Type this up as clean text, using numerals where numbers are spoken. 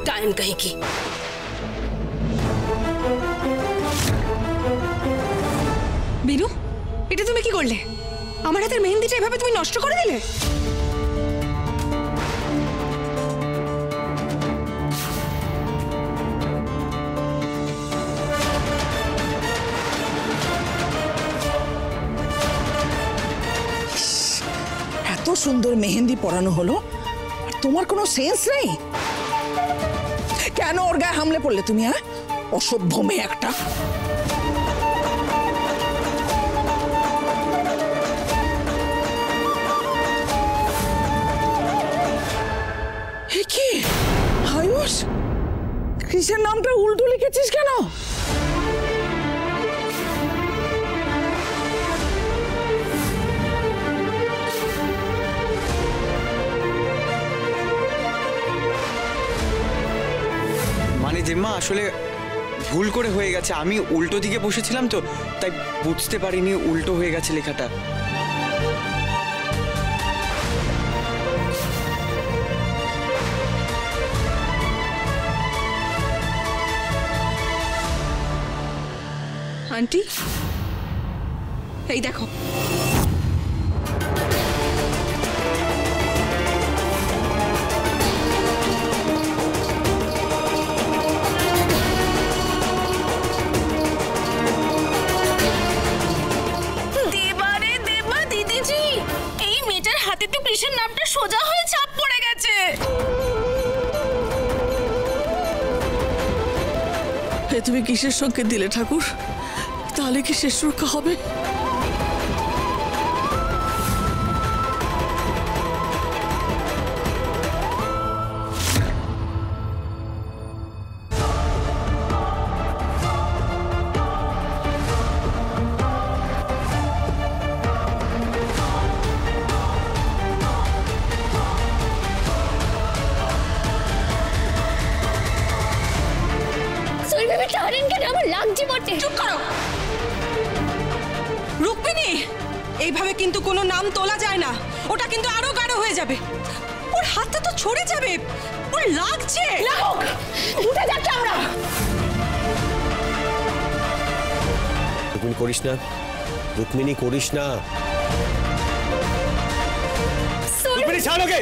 डायन कहीं की। বিনু, এটা তুমি কি করলে? আমার হাতের মেহেন্দিটা এভাবে তুমি নষ্ট করে দিলে। এত সুন্দর মেহেন্দি পরানো হলো আর তোমার কোনো সেন্স নেই? কেন ওর গায়ে হামলে পড়লে তুমি? অসভ্য মেয়ে একটা। কি আয়ুষ, কিসের নামটা উল্টো লিখেছিস কেন? মানে জেম্মা আসলে ভুল করে হয়ে গেছে, আমি উল্টো দিকে বসেছিলাম তো তাই বুঝতে পারিনি উল্টো হয়ে গেছে লেখাটা। আন্টি, এই দেখো, কৃষ্ণের নামটা সোজা হয়ে ছাপ পড়ে গেছে। তুমি কিসের সঙ্গে দিলে ঠাকুর? তাহলে কি শেষ রক্ষা হবে? চুপ করো রুক্মিণী, এইভাবে কিন্তু কোনো নাম তোলা যায় না, ওটা কিন্তু আরো গাঢ় হয়ে যাবে। ওর হাতটা তো ছড়ে যাবে, ওর লাগছে। উঠে যাচ্ছে আমরা। রুক্মিণী করিস না, রুক্মিণী করিস না। রুক্মিণী ছাড় ওকে।